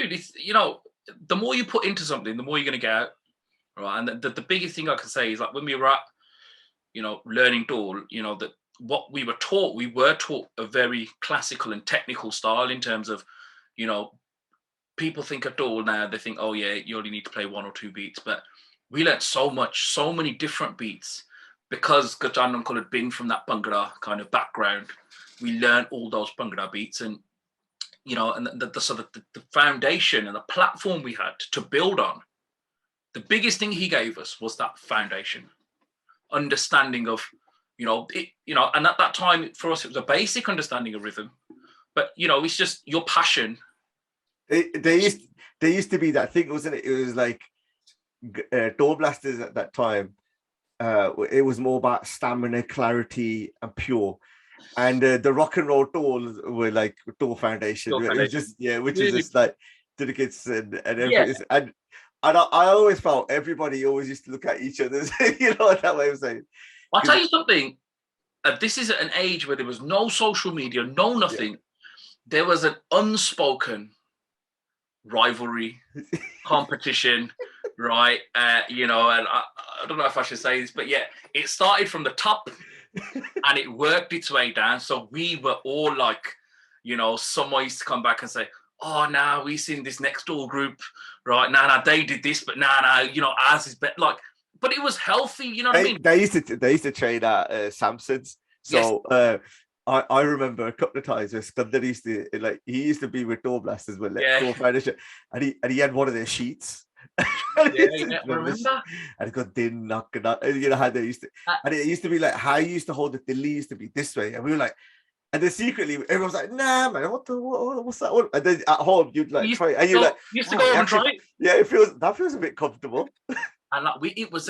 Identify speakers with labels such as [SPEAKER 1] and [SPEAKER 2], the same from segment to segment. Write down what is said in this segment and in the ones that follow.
[SPEAKER 1] dude, it's, you know, the more you put into something, the more you're going to get out, right? And the biggest thing I can say is like when we were at, you know, learning Dhol, you know, that what we were taught a very classical and technical style in terms of, you know, people think of Dhol now, they think, oh yeah, you only need to play one or two beats, but we learned so much, so many different beats because Gajan Uncle had been from that Bhangra kind of background. We learned all those Bhangra beats, and you know, and the sort of the foundation and the platform we had to build on. The biggest thing he gave us was that foundation, understanding of, you know, and at that time for us it was a basic understanding of rhythm, but you know, it's just your passion.
[SPEAKER 2] There used to be that thing, wasn't it? It was like Dhol blasters at that time. It was more about stamina, clarity, and pure. And the rock and roll Dhol were like Dhol Foundation. It was just which is just like delegates and everything. And I always felt everybody always used to look at each other, you know, that way of saying.
[SPEAKER 1] I'll tell you something. This is at an age where there was no social media, no nothing. Yeah. There was an unspoken rivalry, competition, right? You know, and I don't know if I should say this, but yeah, it started from the top and it worked its way down. So we were all like, you know, someone used to come back and say, oh, now we seen this next door group, right? Now they did this, but now, you know, ours is better. Like, but it was healthy, you know what I mean?
[SPEAKER 2] They used to train at Samson's. So yes. I remember a couple of times where Skandar he used to be with Dhol blasters with Dhol Foundation, and he had one of their sheets.
[SPEAKER 1] Remember?
[SPEAKER 2] And it got din knock, you know how they used to, and it used to be like how you used to hold the dilly used to be this way, and we were like, and then secretly everyone's like, nah man, what's that one? And then at home you'd like try it, and you're like,
[SPEAKER 1] used to go and try it.
[SPEAKER 2] Yeah, that feels a bit comfortable.
[SPEAKER 1] And like it was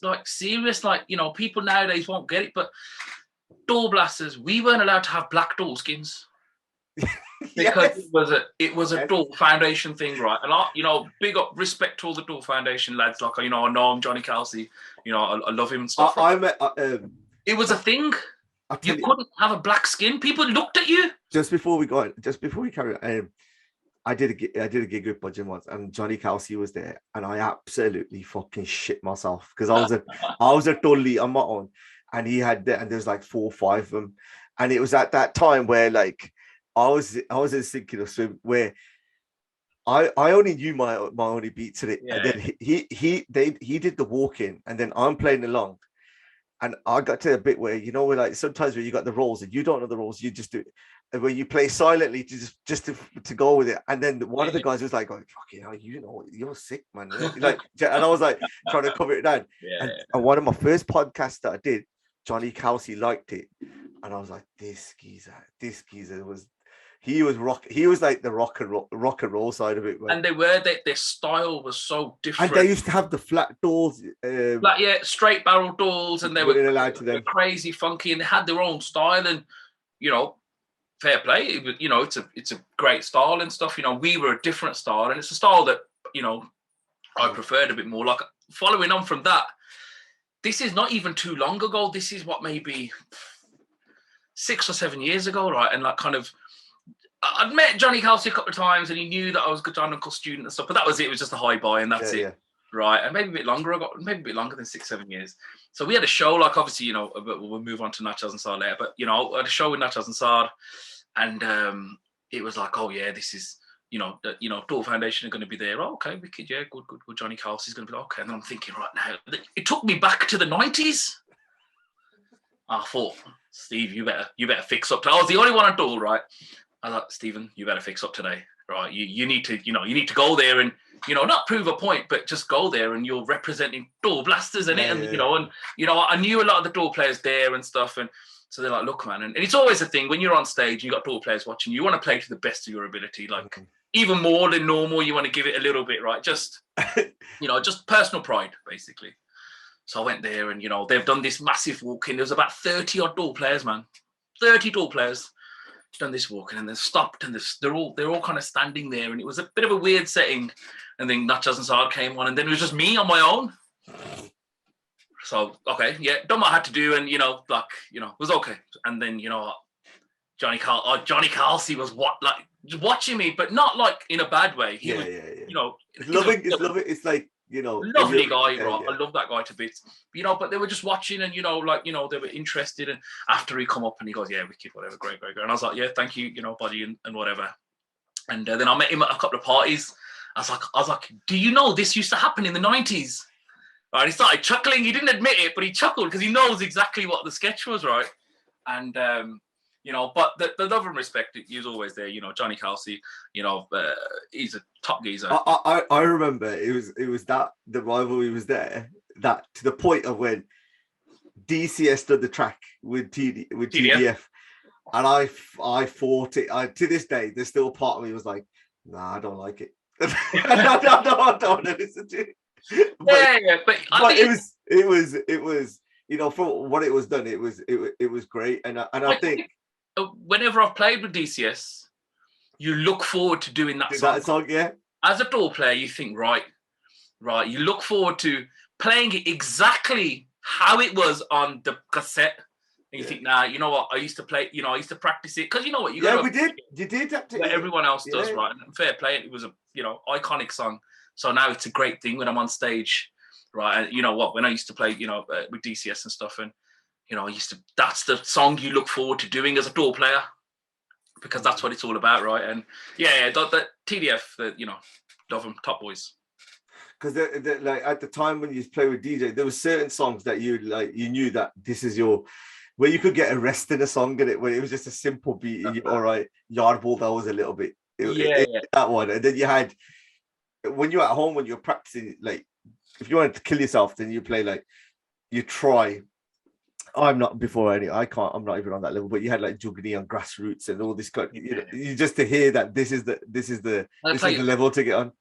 [SPEAKER 1] like serious, like, you know, people nowadays won't get it, but Dhol blasters, we weren't allowed to have black Dhol skins. Because it was a Dhol Foundation thing, right? And you know, big up, respect to all the Dhol Foundation lads. Like, you know, I know I'm Johnny Kelsey. You know, I love him and stuff. It was a thing. You couldn't have a black skin. People looked at you.
[SPEAKER 2] Just before we carry on, I did a gig with Budgeon once, and Johnny Kelsey was there, and I absolutely fucking shit myself because I was a dolly on my own, and he had and there's like 4 or 5 of them, and it was at that time where like. I was in sinking of swim where I only knew my only beats in it, and then he did the walk in, and then I'm playing along, and I got to a bit where, you know, where like sometimes when you got the rolls and you don't know the rolls, you just do it where you play silently to go with it, and then one of the guys was like, "Oh, fucking hell, you know, you're sick, man." Like, and I was like trying to cover it down. And one of my first podcasts that I did, Johnny Kelsey liked it, and I was like, this geezer was. He was like the rock and roll side of it, man.
[SPEAKER 1] And their style was so different.
[SPEAKER 2] And they used to have the flat doors,
[SPEAKER 1] straight barrel doors, and they were allowed to them crazy funky, and they had their own style. And you know, fair play. It was, you know, it's a great style and stuff. You know, we were a different style, and it's a style that, you know, I preferred a bit more. Like, following on from that, this is not even too long ago. This is what, maybe 6 or 7 years ago, right? And like, kind of. I'd met Johnny Kelsey a couple of times, and he knew that I was a good John Uncle student and stuff, but that was it. It was just a hi bye, and that's it. Yeah. Right. And maybe a bit longer. Maybe a bit longer than 6-7 years. So we had a show, like, obviously, you know, we'll move on to Nachos and Sard later, but, you know, I had a show with Nachos and Sard, and it was like, oh yeah, this is, you know, Dhol Foundation are going to be there. Oh, okay, wicked, yeah, good. Johnny Kelsey's going to be like, okay. And then I'm thinking, right now, it took me back to the 90s. I thought, Steve, you better fix up. I was the only one on Dhol, right? I thought, Stephen, you better fix up today, right? You need to go there and, you know, not prove a point, but just go there, and you're representing Dhol blasters in it, and you know, I knew a lot of the Dhol players there and stuff, and so they're like, look, man, and it's always a thing when you're on stage and you got Dhol players watching, you want to play to the best of your ability, like even more than normal. You want to give it a little bit, right? Just, you know, just personal pride, basically. So I went there, and you know, they've done this massive walk-in. There was about 30 odd Dhol players, man, 30 Dhol players. Done this walking, and then stopped, and they're all kind of standing there, and it was a bit of a weird setting. And then Nachos and Sard came on, and then it was just me on my own. So okay, yeah, done what I had to do, and you know, like, you know, it was okay. And then, you know, Johnny Kelsey was what, like, just watching me, but not like in a bad way. He was, you know,
[SPEAKER 2] it's loving. It's like, you know,
[SPEAKER 1] lovely guy, right? I love that guy to bits, you know. But they were just watching, and you know, like, you know, they were interested. And after he come up and he goes, "Yeah, wicked, whatever, great." And I was like, "Yeah, thank you, you know, buddy, and whatever." And then I met him at a couple of parties. I was like, "Do you know this used to happen in the 90s?" Right? He started chuckling. He didn't admit it, but he chuckled because he knows exactly what the sketch was, right? And you know, but the love and respect is always there. You know, Johnny Kelsey, you know, he's a top geezer.
[SPEAKER 2] I remember it was that the rivalry was there, that to the point of when DCS did the track with TDF, and I fought it. To this day, there's still a part of me was like, nah, I don't like it. I don't want to listen to it. But it was you know, for what it was done, it was great, and I think
[SPEAKER 1] whenever I've played with DCS, you look forward to doing that song.
[SPEAKER 2] Yeah.
[SPEAKER 1] As a Dhol player, you think, right. You look forward to playing it exactly how it was on the cassette. And you think, nah, you know what? I used to play, you know, I used to practice it. Because you know what? You did have to. Everyone else does, right? And fair play. It was a, you know, iconic song. So now it's a great thing when I'm on stage, right? And you know what? When I used to play, you know, with DCS and stuff, and you know, that's the song you look forward to doing as a Dhol player, because that's what it's all about, right? And the TDF, you know, love them, top boys.
[SPEAKER 2] Because like at the time when you play with DJ, there were certain songs that you knew that this is where you could get a rest in a song, and where it was just a simple beat. And all right, Yardball, that was a little bit, that one. And then you had, when you're at home, when you're practicing, like if you wanted to kill yourself, then you play like, you try. I'm not I'm not even on that level, but you had like Juggany and Grassroots and all this kind, you know, you just to hear that this is the level to get on.